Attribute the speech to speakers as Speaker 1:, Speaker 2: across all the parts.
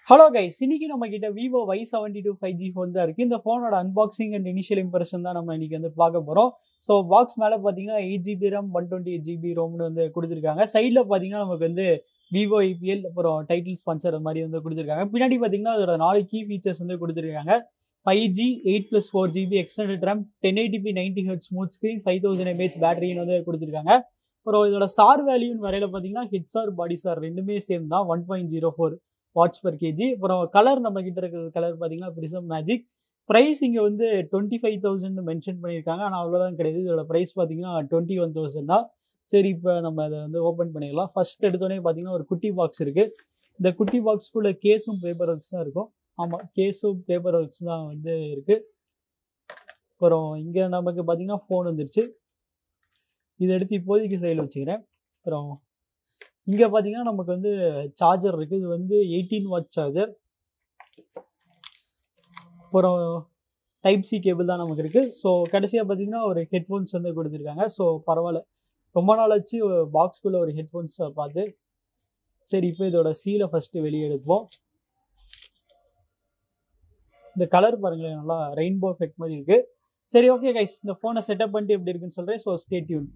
Speaker 1: Hello guys, இன்னைக்கு நம்ம கிட்ட Vivo Y72 5G phone தான் இருக்கு. இந்த ஃபோனோட unboxing and initial impression தான் நம்ம இன்னைக்கு வந்து பார்க்க போறோம். ஸோ பாக்ஸ் மேலே பார்த்தீங்கன்னா 8GB RAM 128GB ROMனு வந்து கொடுத்துருக்காங்க. சைடில் பார்த்தீங்கன்னா நமக்கு வந்து Vivo IPL அப்புறம் டைட்டில் ஸ்பான்சர் அது மாதிரி வந்து கொடுத்துருக்காங்க. பின்னாடி பார்த்தீங்கன்னா அதோட 4 கீ ஃபீச்சர்ஸ் வந்து கொடுத்துருக்காங்க. 5G 8+4GB extended RAM 1080p 90Hz smooth screen 5000 mAh பேட்டரின்னு வந்து கொடுத்துருக்காங்க. அப்புறம் இதோட சார் வேல்யூன்னு வரையில பார்த்தீங்கன்னா ஹெட் சார் பாடி சார் ரெண்டுமே சேம் தான் 1.04 வாட்ஸ் பர் கேஜி. அப்புறம் கலர் நம்ம கிட்ட இருக்கிற கலர் பார்த்தீங்கன்னா பிரிசம் மேஜிக். ப்ரைஸ் இங்கே வந்து 25,000 மென்ஷன் பண்ணியிருக்காங்க. ஆனால் அவ்வளோதான் கிடையாது. இதோட ப்ரைஸ் பார்த்தீங்கன்னா 21,000 தான். சரி, இப்போ நம்ம அதை வந்து ஓப்பன் பண்ணிடலாம். ஃபர்ஸ்ட் எடுத்தோடனே பார்த்தீங்கன்னா ஒரு குட்டி பாக்ஸ் இருக்குது. இந்த குட்டி பாக்ஸ்க்குள்ளே கேஸும் பேப்பர் ஒர்க்ஸ் தான் இருக்கும். ஆமாம், கேஸும் பேப்பர் ஒர்க்ஸ் தான் வந்து இருக்குது. அப்புறம் இங்கே நமக்கு பார்த்தீங்கன்னா ஃபோன் வந்துருச்சு. இதை எடுத்து இப்போதைக்கு சைடில் வச்சுக்கிறேன். அப்புறம் இங்கே பார்த்தீங்கன்னா நமக்கு வந்து சார்ஜர் இருக்குது. இது வந்து 18 வாட் சார்ஜர். அப்புறம் டைப் சி கேபிள் தான் நமக்கு இருக்குது. ஸோ கடைசியாக பார்த்தீங்கன்னா ஒரு ஹெட்ஃபோன்ஸ் வந்து கொடுத்துருக்காங்க. ஸோ பரவாயில்ல, ரொம்ப நாள் ஆச்சு பாக்ஸ்குள்ளே ஒரு ஹெட்ஃபோன்ஸை பார்த்து. சரி, இப்போ இதோட சீலை ஃபஸ்ட்டு வெளியே எடுப்போம். இந்த கலர் பாருங்களேன், நல்லா ரெயின்போ எஃபெக்ட் மாதிரி இருக்குது. சரி, ஓகே கைஸ், இந்த ஃபோனை செட்டப் பண்ணிட்டு எப்படி இருக்குன்னு சொல்கிறேன். So stay tuned.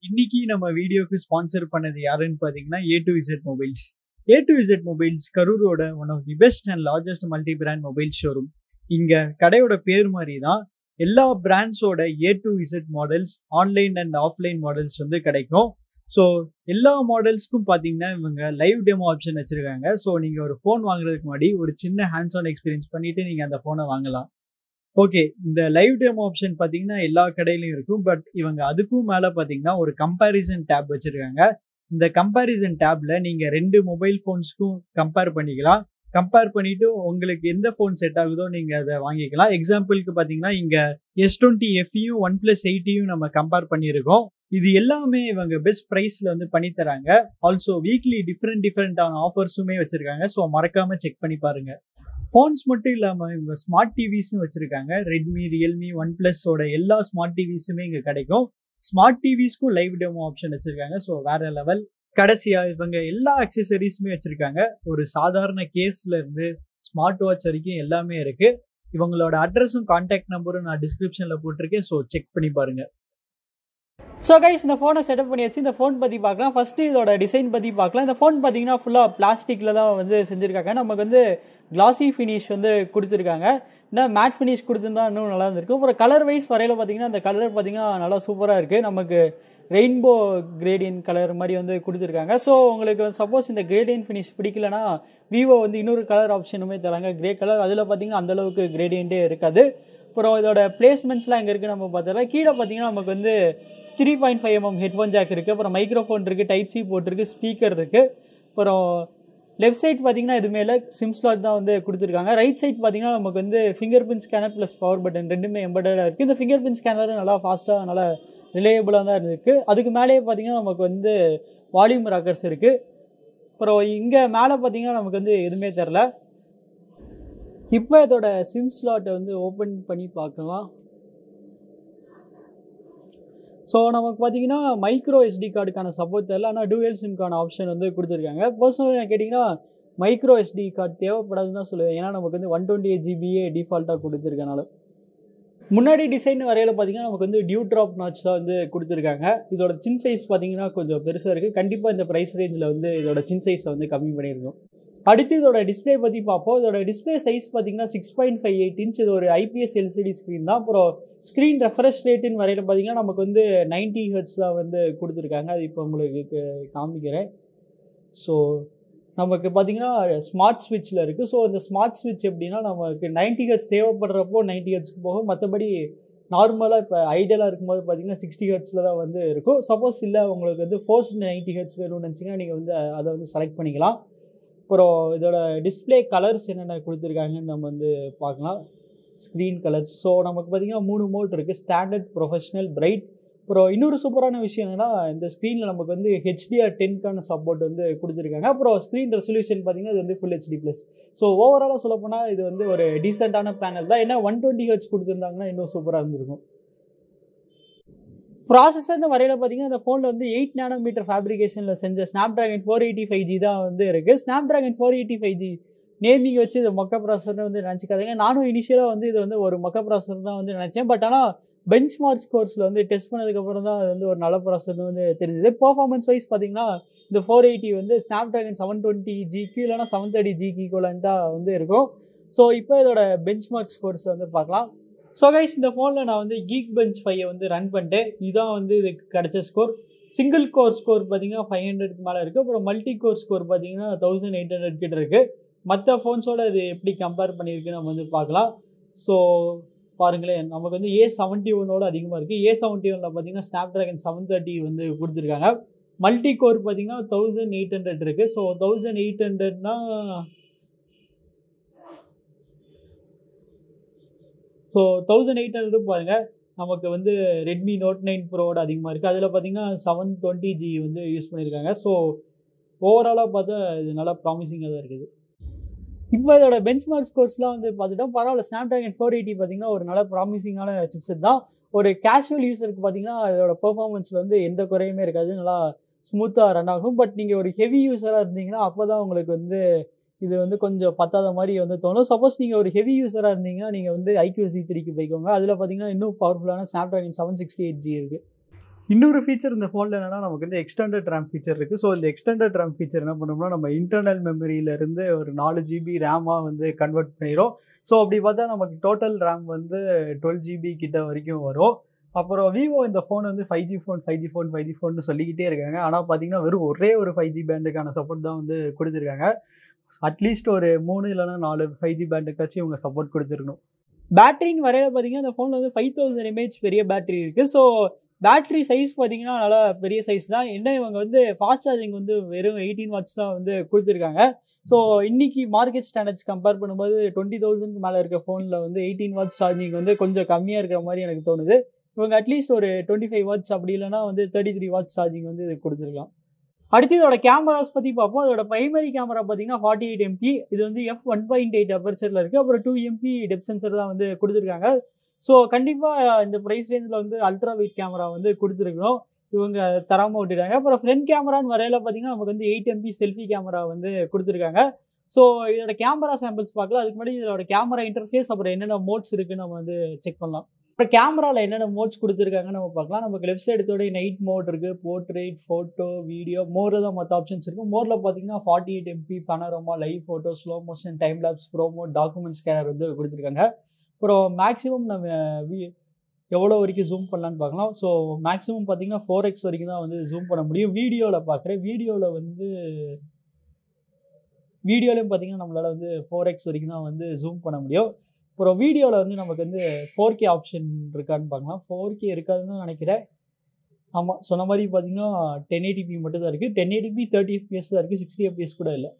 Speaker 1: இன்னைக்கு நம்ம வீடியோக்கு ஸ்பான்சர் பண்ணது யாருன்னு பார்த்தீங்கன்னா A2Z மொபைல்ஸ். A2Z மொபைல்ஸ் கரூரோட one of the best and largest multi brand mobile showroom. இங்கே கடையோட பேர் மாதிரி தான் எல்லா பிராண்ட்ஸோட A2Z models online and offline models வந்து கிடைக்கும். ஸோ எல்லா மாடல்ஸ்க்கும் பார்த்தீங்கன்னா இவங்க லைவ் டெமோ ஆப்ஷன் வச்சுருக்காங்க. ஸோ நீங்கள் ஒரு ஃபோன் வாங்குறதுக்கு முன்னாடி ஒரு சின்ன ஹேண்ட்ஸ் ஆன் எக்ஸ்பீரியன்ஸ் பண்ணிவிட்டு நீங்கள் அந்த ஃபோனை வாங்கலாம். ஓகே, இந்த லைவ் டெமோ ஆப்ஷன் பார்த்தீங்கன்னா எல்லா கடையிலையும் இருக்கும். பட் இவங்க அதுக்கும் மேலே பார்த்தீங்கன்னா ஒரு கம்பேரிசன் டேப் வச்சுருக்காங்க. இந்த கம்பேரிசன் டேப்பில் நீங்கள் 2 மொபைல் ஃபோன்ஸ்க்கும் கம்பேர் பண்ணிக்கலாம். கம்பேர் பண்ணிவிட்டு உங்களுக்கு எந்த ஃபோன் செட் ஆகுதோ நீங்கள் அதை வாங்கிக்கலாம். எக்ஸாம்பிளுக்கு பார்த்தீங்கன்னா இங்கே S20 FEயும் OnePlus 8யும் நம்ம கம்பேர் பண்ணியிருக்கோம். இது எல்லாமே இவங்க பெஸ்ட் ப்ரைஸில் வந்து பண்ணித்தராங்க. ஆல்சோ வீக்லி டிஃப்ரெண்டான ஆஃபர்ஸுமே வச்சுருக்காங்க. ஸோ மறக்காமல் செக் பண்ணி பாருங்கள். ஃபோன்ஸ் மட்டும் இல்லாமல் இவங்க ஸ்மார்ட் டிவிஸும் வச்சுருக்காங்க. ரெட்மி, ரியல்மி, OnePlusோட எல்லா ஸ்மார்ட் டிவிஸுமே இங்கே கிடைக்கும். ஸ்மார்ட் டிவிஸ்க்கும் லைவ் டெமோ ஆப்ஷன் வச்சுருக்காங்க. ஸோ வேற லெவல். கடைசியாக இவங்க எல்லா அக்சசரிஸுமே வச்சுருக்காங்க. ஒரு சாதாரண கேஸ்ல இருந்து ஸ்மார்ட் வாட்ச் வரைக்கும் எல்லாமே இருக்குது. இவங்களோட அட்ரஸும் கான்டாக்ட் நம்பரும் நான் டிஸ்கிரிப்ஷனில் போட்டிருக்கேன். ஸோ செக் பண்ணி பாருங்கள். ஸோ கைஸ், இந்த ஃபோனை செட்டப் பண்ணியாச்சு. இந்த ஃபோன் பற்றி பார்க்கலாம். ஃபஸ்ட்டு இதோட டிசைன் பற்றி பார்க்கலாம். இந்த ஃபோன் பார்த்தீங்கன்னா ஃபுல்லாக பிளாஸ்டிக்கில் தான் வந்து செஞ்சுருக்காங்க. நமக்கு வந்து கிளாசி ஃபினிஷ் வந்து கொடுத்துருக்காங்க. இன்னும் மேட் ஃபினிஷ் கொடுத்துருந்தா இன்னும் நல்லா இருந்திருக்கு. அப்புறம் கலர் வைஸ் வரையில் பார்த்தீங்கன்னா அந்த கலர் பார்த்தீங்கன்னா நல்லா சூப்பராக இருக்குது. நமக்கு ரெயின்போ கிரேடியன் கலர் மாதிரி வந்து கொடுத்துருக்காங்க. ஸோ உங்களுக்கு சப்போஸ் இந்த கிரேடியன் ஃபினிஷ் பிடிக்கலனா விவோ வந்து இன்னொரு கலர் ஆப்ஷனுமே தராங்க, கிரே கலர். அதில் பார்த்தீங்கன்னா அந்தளவுக்கு கிரேடியன்ட்டே இருக்காது. அப்புறம் இதோட பிளேஸ்மெண்ட்ஸ்லாம் எங்கே இருக்குது நம்ம பார்த்தோம்னா கீழே பார்த்தீங்கன்னா நமக்கு வந்து 3.5mm ஹெட்ஃபோன் ஜாக் இருக்குது. அப்புறம் மைக்ரோஃபோன் இருக்குது, டைப் சி போர்ட் இருக்குது, ஸ்பீக்கர் இருக்குது. அப்புறம் லெஃப்ட் சைட் பார்த்தீங்கன்னா எதுவுமே இல்லை, சிம் ஸ்லாட் தான் வந்து கொடுத்துருக்காங்க. ரைட் சைட் பார்த்தீங்கன்னா நமக்கு வந்து finger print scanner plus power button ரெண்டுமே எம்பர்டடாக இருக்குது. இந்த ஃபிங்கர் பிரிண்ட் ஸ்கேனரும் நல்லா ஃபாஸ்ட்டாக நல்லா ரிலேயபிளாக தான் இருக்குது. அதுக்கு மேலேயே பார்த்தீங்கன்னா நமக்கு வந்து வால்யூம் ராக்கர்ஸ் இருக்குது. அப்புறம் இங்கே மேலே பார்த்தீங்கன்னா நமக்கு வந்து எதுவுமே தெரில. இப்போ இதோட சிம் ஸ்லாட்டை வந்து ஓப்பன் பண்ணி பார்க்கலாம். ஸோ நமக்கு பார்த்தீங்கன்னா மைக்ரோ எஸ்டி கார்டுக்கான சப்போர்ட் தெரியல, ஆனால் டூயல் சிம்கான ஆப்ஷன் வந்து கொடுத்துருக்காங்க. பர்சனலாக கேட்டிங்கன்னா மைக்ரோ எஸ்டி கார்டு தேவைப்படாதுன்னு தான் சொல்லுவேன். ஏன்னா நமக்கு வந்து 128GB டிஃபால்ட்டாக கொடுத்துருக்கனால. முன்னாடி டிசைன் வரையில் பார்த்தீங்கன்னா நமக்கு வந்து டியூ ட்ராப் நாட்ச் தான் வந்து கொடுத்துருக்காங்க. இதோட சின் சைஸ் பார்த்தீங்கன்னா கொஞ்சம் பெருசாக இருக்குது. கண்டிப்பாக இந்த ப்ரைஸ் ரேஞ்சில் வந்து இதோட சின் சைஸை வந்து கம்மி பண்ணியிருக்கோம். அடுத்து இதோட டிஸ்பிளே பற்றி பார்ப்போம். இதோட டிஸ்பிளே சைஸ் பார்த்தீங்கன்னா 6.58 இன்ச். இது ஒரு IPS LCD ஸ்க்ரீன் தான். அப்புறம் ஸ்க்ரீன் ரெஃப்ரெஷ் ரேட்டுன்னு வரையில் பார்த்தீங்கன்னா நமக்கு வந்து 90 Hz தான் வந்து கொடுத்துருக்காங்க. அது இப்போ உங்களுக்கு காமிக்கிறேன். ஸோ நமக்கு பார்த்தீங்கன்னா ஸ்மார்ட் ஸ்விட்சில் இருக்குது. ஸோ இந்த ஸ்மார்ட் ஸ்விட்ச் எப்படின்னா நமக்கு 90 Hz தேவைப்படுறப்போ 90 Hzக்கு போகும். மற்றபடி நார்மலாக இப்போ ஐடியலாக இருக்கும்போது பார்த்தீங்கன்னா 60 Hzல தான் வந்து இருக்கும். சப்போஸ் இல்லை உங்களுக்கு வந்து ஃபோர்ஸ்ட் 90 Hz வேணும்னு நினச்சிங்கன்னா நீங்கள் வந்து அதை வந்து செலக்ட் பண்ணிக்கலாம். அப்புறம் இதோட டிஸ்பிளே கலர்ஸ் என்னென்ன கொடுத்துருக்காங்கன்னு நம்ம வந்து பார்க்கலாம். Screen colours. ஸோ நமக்கு பார்த்திங்கன்னா 3 மோட் இருக்குது, ஸ்டாண்டர்ட், ப்ரொஃபஷனல், பிரைட். அப்புறம் இன்னொரு சூப்பரான விஷயம் என்னென்னா இந்த ஸ்க்ரீனில் நமக்கு வந்து HDR10க்கான சப்போர்ட் வந்து கொடுத்துருக்காங்க. அப்புறம் ஸ்க்ரீன் ரெசல்யூஷன் பார்த்திங்கன்னா இது வந்து ஃபுல் HD+. ஸோ ஓவராலாக சொல்லப்போனால் இது வந்து ஒரு டீசெண்டான பேனல் தான். ஏன்னா 120 Hz கொடுத்துருந்தாங்கன்னா இன்னும் சூப்பராக இருந்திருக்கும். ப்ராசஸர்னு வரையில பார்த்தீங்கன்னா இந்த ஃபோனில் வந்து 8 nm ஃபேப்ரிகேஷனில் செஞ்ச ஸ்னாப்ட்ராகன் 485G தான் வந்து இருக்குது. ஸ்னாப்ட்ராகன் 485G நேமிங் வச்சு இது மொக்க ப்ராசஸர்னு வந்து நினச்சிக்காதீங்க. நானும் இனிஷியலாக வந்து இது வந்து ஒரு மொக்க ப்ராசஸர் தான் வந்து நினச்சேன். பட் ஆனால் பெஞ்ச் மார்க் ஸ்கோர்ஸில் வந்து டெஸ்ட் பண்ணதுக்கப்புறம் தான் அது வந்து ஒரு நல்ல ப்ராசஸர்னு வந்து தெரிஞ்சது. பர்ஃபார்மன்ஸ் வைஸ் பார்த்தீங்கன்னா இந்த 480 வந்து ஸ்னாப்ட்ராகன் 720Gக்கு இல்லைனா 730Gக்கு ஈக்குவலண்ட்டாக வந்து இருக்கும். ஸோ இப்போ இதோட பெஞ்ச் மார்க் ஸ்கோர்ஸ் வந்து பார்க்கலாம். ஸோ கைஸ் இந்த ஃபோனில் நான் வந்து கீக் பெஞ்ச் 5 வந்து ரன் பண்ணிட்டேன். இதுதான் வந்து இதுக்கு கிடைச்ச ஸ்கோர். சிங்கிள் கோர் ஸ்கோர் பார்த்தீங்கன்னா 500க்கு மேலே இருக்குது. அப்புறம் மல்டி கோர் ஸ்கோர் பார்த்தீங்கன்னா 1800 கிட்ட இருக்குது. மற்ற ஃபோன்ஸோட இது எப்படி கம்பேர் பண்ணியிருக்குன்னு நம்ம வந்து பார்க்கலாம். ஸோ பாருங்களேன், நமக்கு வந்து A71ஓட அதிகமாக இருக்குது. A71ல் பார்த்தீங்கன்னா ஸ்னாப்ட்ராகன் 730 வந்து கொடுத்துருக்காங்க. மல்டி கோர் பார்த்தீங்கன்னா 1800 இருக்குது. ஸோ 1800னா ஸோ 1800 பாருங்கள், நமக்கு வந்து ரெட்மி நோட் 9 ப்ரோவோட அதிகமாக இருக்குது. அதில் பார்த்தீங்கன்னா 720G வந்து யூஸ் பண்ணியிருக்காங்க. ஸோ ஓவராலாக பார்த்தா இது நல்லா ப்ராமிசிங்காக தான் இருக்குது. இப்போ இதோட பெஞ்ச் மார்க் ஸ்கோர்ஸ்லாம் வந்து பார்த்துட்டோம். பரவாயில்ல, ஸ்னாப்ட்ராகன் 480 பார்த்தீங்கன்னா ஒரு நல்ல ப்ராமிசிங்கான சிப்செட் தான். ஒரு கேஷுவல் யூஸருக்கு பார்த்தீங்கன்னா இதோட பெர்ஃபார்மன்ஸில் வந்து எந்த குறையுமே இருக்காது, நல்லா ஸ்மூத்தாக ரன் ஆகும். பட் நீங்கள் ஒரு ஹெவி யூஸராக இருந்தீங்கன்னா அப்போ தான் உங்களுக்கு வந்து இது வந்து கொஞ்சம் பத்தாத மாதிரி வந்து தோணும். சப்போஸ் நீங்கள் ஒரு ஹெவி யூஸராக இருந்தீங்கன்னா நீங்கள் வந்து iQOO C3க்கு போய்க்கோங்க. அதில் பார்த்தீங்கன்னா இன்னும் பவர்ஃபுல்லான ஸ்னாப்ட்ராகன் 768G இருக்குது. இன்னொரு ஃபீச்சர் இந்த ஃபோனில் என்னென்னா நமக்கு வந்து எக்ஸ்டெண்டட் ரேம் ஃபீச்சர் இருக்குது. ஸோ இந்த எக்ஸ்டெண்டட் ரேம் ஃபீச்சர் என்ன பண்ணோம்னா நம்ம இன்டர்னல் மெமரியிலேருந்து ஒரு 4GB ரேமாக வந்து கன்வெர்ட் பண்ணிடும். ஸோ அப்படி பார்த்தா நமக்கு டோட்டல் ரேம் வந்து 12GB கிட்ட வரைக்கும் வரும். அப்புறம் விவோ இந்த ஃபோன் வந்து 5G ஃபோன் சொல்லிக்கிட்டே இருக்காங்க. ஆனால் பார்த்தீங்கன்னா வெறும் ஒரே ஒரு 5G பேண்டுக்கான சப்போர்ட் தான் வந்து கொடுத்துருக்காங்க. அட்லீஸ்ட் ஒரு 3 இல்லைனா 4 5G பேண்டுக்காச்சும் இவங்க சப்போர்ட் கொடுத்துருக்கணும். பேட்டரின்னு வரையில பார்த்தீங்கன்னா இந்த ஃபோனில் வந்து 5000 mAh பெரிய பேட்டரி இருக்குது. ஸோ பேட்டரி சைஸ் பார்த்தீங்கன்னா நல்லா பெரிய சைஸ் தான். என்ன இவங்க வந்து ஃபாஸ்ட் சார்ஜிங் வந்து வெறும் 18 watts தான் வந்து கொடுத்துருக்காங்க. ஸோ இன்னைக்கு மார்க்கெட் ஸ்டாண்டர்ட்ஸ் கம்பேர் பண்ணும்போது 20,000க்கு மேலே இருக்க ஃபோனில் வந்து 18 watts சார்ஜிங் வந்து கொஞ்சம் கம்மியாக இருக்கிற மாதிரி எனக்கு தோணுது. இவங்க அட்லீஸ்ட் ஒரு 25 watts அப்படி இல்லைனா வந்து 33 watts சார்ஜிங் வந்து கொடுத்துருக்கலாம். அடுத்து இதோட கேமராஸ் பற்றி பார்ப்போம். அதோட பிரைமரி கேமரா பார்த்தீங்கன்னா 48 MP. இது வந்து f1.8 அப்பர்ச்சரில் இருக்குது. அப்புறம் 2 MP டெப்த் சென்சர் தான் வந்து கொடுத்துருக்காங்க. ஸோ கண்டிப்பாக இந்த ப்ரைஸ் ரேஞ்சில் வந்து அல்ட்ரா வைட் கேமரா வந்து கொடுத்துருக்கணும். இவங்க தராமல் விட்டுட்டாங்க. அப்புறம் ஃப்ரண்ட் கேமரான்னு வரையில பார்த்தீங்கன்னா நமக்கு வந்து 8 MP செல்ஃபி கேமரா வந்து கொடுத்துருக்காங்க. ஸோ இதோட கேமரா சாம்பிள்ஸ் பார்க்கலாம். அதுக்கு முன்னாடி இதோட கேமரா இன்டர்ஃபேஸ் அப்புறம் என்னென்ன மோட்ஸ் இருக்குன்னு நம்ம வந்து செக் பண்ணலாம். அப்புறம் கேமராவில் என்னென்ன மோட்ஸ் கொடுத்துருக்காங்கன்னு நம்ம பார்க்கலாம். நமக்கு லெஃப்ட் சைடு எடுத்தோட நைட் மோட் இருக்குது, போர்ட்ரேட், ஃபோட்டோ, வீடியோ, மோரில் தான் மற்ற ஆப்ஷன்ஸ் இருக்கும். மோரில் பார்த்தீங்கன்னா 48 MP panorama, live photo, slow motion, time labs, promo, document scanner வந்து கொடுத்துருக்காங்க. அப்புறம் மேக்ஸிமம் நம்ம எவ்வளோ வரைக்கும் ஜூம் பண்ணலான்னு பார்க்கலாம். ஸோ மேக்ஸிமம் பார்த்தீங்கன்னா 4x வரைக்கும் தான் வந்து ஜூம் பண்ண முடியும். வீடியோவில் பார்க்குறேன். வீடியோலையும் பார்த்தீங்கன்னா நம்மளால் வந்து 4x வரைக்கும் தான் வந்து ஜூம் பண்ண முடியும். அப்புறம் வீடியோவில் வந்து நமக்கு வந்து 4K ஆப்ஷன் இருக்கான்னு பார்க்கலாம். 4K இருக்காதுன்னு தான் நினைக்கிறேன். ஆமாம், சொன்ன மாதிரி பார்த்தீங்கன்னா 1080p மட்டும் தான் இருக்குது. 1080p 30 FPS தான் இருக்குது, 60 FPS கூட இல்லை.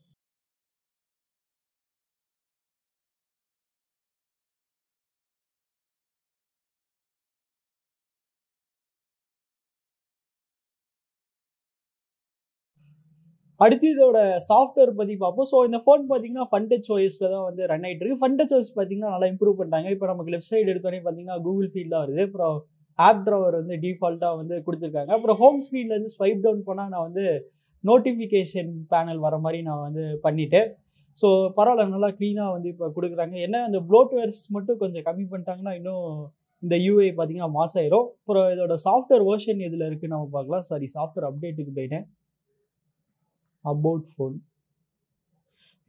Speaker 1: அடுத்து இதோட சாஃப்ட்வேர் பற்றி பார்ப்போம். ஸோ இந்த ஃபோன் பார்த்தீங்கன்னா ஃபன்டச் ஓஎஸில் தான் வந்து ரன் ஆகிட்டு இருக்கு. ஃபன்டச் ஓஎஸ் பார்த்தீங்கன்னா நல்லா இம்ப்ரூவ் பண்ணிட்டாங்க. இப்போ நமக்கு லெஃப்ட் சைடு எடுத்தோடனே பார்த்தீங்கன்னா கூகுள் ஃபீல்ட் தான் வருது. அப்புறம் ஆப் ட்ராவர் வந்து டிஃபால்ட்டாக வந்து கொடுத்துருக்காங்க. அப்புறம் ஹோம் ஸ்க்ரீன்லேருந்து ஸ்வைப் டவுன் பண்ணால் நான் வந்து நோட்டிஃபிகேஷன் பேனல் வர மாதிரி நான் வந்து பண்ணிட்டேன். ஸோ பரவாயில்ல, நல்லா க்ளீனாக வந்து இப்போ கொடுக்குறாங்க. ஏன்னா அந்த ப்ளோட்வேர்ஸ் மட்டும் கொஞ்சம் கம்மி பண்ணிட்டாங்கன்னா இன்னும் இந்த யூஐ பார்த்தீங்கன்னா மாஸ் ஆயிரும். அப்புறம் இதோட சாஃப்ட்வேர் வெர்ஷன் எதில் இருக்குன்னு நம்ம பார்க்கலாம். சாஃப்ட்வேர் அப்டேட்டுக்கு போயிட்டேன். அபவுட் ஃபோன்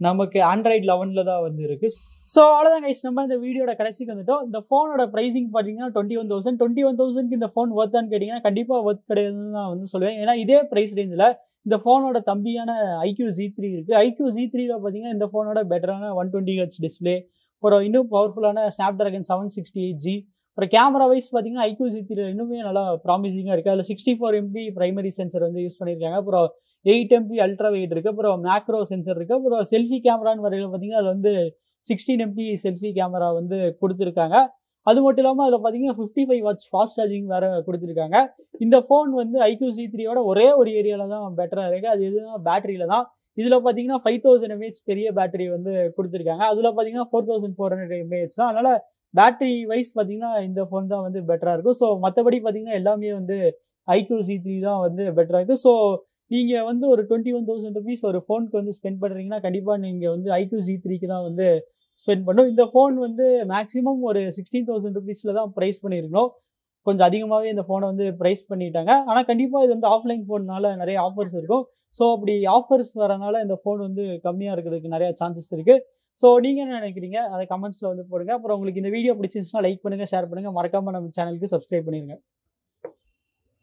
Speaker 1: நமக்கு ஆண்ட்ராய்டு 11 தான் வந்து இருக்குது. ஸோ அவ்வளோதான் கைஸ், நம்ம இந்த வீடியோட கடைசிக்கு வந்துட்டோம். இந்த ஃபோனோட ப்ரைஸிங் பார்த்தீங்கன்னா 21,000 இந்த ஃபோன் ஒர்த்தான்னு கேட்டிங்கன்னா கண்டிப்பாக ஒர்த் கிடையாதுன்னு நான் வந்து சொல்லுவேன். ஏன்னா இதே ப்ரைஸ் ரேஞ்சில் இந்த ஃபோனோட தம்பியான iQOO Z3 இருக்குது. iQOO Z3ல பார்த்தீங்கன்னா இந்த ஃபோனோட பெட்டரான 120Hz டிஸ்பிளே, அப்புறம் இன்னும் பவர்ஃபுல்லான ஸ்னாப்ட்ராகன் 768G. அப்புறம் கேமரா வைஸ் பார்த்தீங்கன்னா iQOO Z3 இன்னுமே நல்லா ப்ராமிசிங்காக இருக்குது. அதில் 64 MP பிரைமரி சென்சர் வந்து யூஸ் பண்ணியிருக்காங்க. அப்புறம் 8 MP அல்ட்ரா வெயிட் இருக்குது. அப்புறம் மேக்ரோ சென்சர் இருக்குது. அப்புறம் செல்ஃபி கேமரான்னு வரையில் பார்த்தீங்கன்னா அதில் வந்து 16 MP செல்ஃபி கேமரா வந்து கொடுத்துருக்காங்க. அது மட்டும் இல்லாமல் அதில் பார்த்தீங்கன்னா 55 watts ஃபாஸ்ட் சார்ஜிங் வேறு கொடுத்துருக்காங்க. இந்த ஃபோன் வந்து iQOO Z3யோட ஒரே ஒரு ஏரியாவில் தான் பெட்டராக இருக்குது. அது எதுனா பேட்டரியில் தான். இதில் பார்த்தீங்கன்னா 5000 mAh பெரிய பேட்டரி வந்து கொடுத்துருக்காங்க. அதில் பார்த்தீங்கன்னா 4400 mAh தான். அதனால் பேட்டரி வைஸ் பார்த்தீங்கன்னா இந்த ஃபோன் தான் வந்து பெட்டராக இருக்கும். ஸோ மற்றபடி பார்த்தீங்கன்னா எல்லாமே வந்து iQOO C3 தான் வந்து பெட்டராக இருக்குது. ஸோ நீங்கள் வந்து ஒரு ₹21,000 ஒரு ஃபோனுக்கு வந்து ஸ்பெண்ட் பண்ணுறீங்கன்னா கண்டிப்பாக நீங்கள் வந்து iQOO C3க்கு தான் வந்து ஸ்பெண்ட் பண்ணணும். இந்த ஃபோன் வந்து மேக்ஸிமம் ஒரு ₹16,000 தான் ப்ரைஸ் பண்ணியிருக்கணும். கொஞ்சம் அதிகமாகவே இந்த ஃபோனை வந்து ப்ரைஸ் பண்ணிட்டாங்க. ஆனால் கண்டிப்பாக இது வந்து ஆஃப்லைன் ஃபோன்னால நிறைய ஆஃபர்ஸ் இருக்கும். ஸோ அப்படி ஆஃபர்ஸ் வரனால இந்த ஃபோன் வந்து கம்மியாக இருக்கிறதுக்கு நிறைய சான்சஸ் இருக்குது. ஸோ நீங்கள் என்ன நினைக்கிறீங்க அதை கமெண்ட்ஸில் வந்து போடுங்க. அப்புறம் உங்களுக்கு இந்த வீடியோ பிடிச்சிருந்துச்சுன்னா லைக் பண்ணுங்கள், ஷேர் பண்ணுங்கள், மறக்காமல் நம்ம சேனலுக்கு சப்ஸ்கிரைப் பண்ணிடுங்க.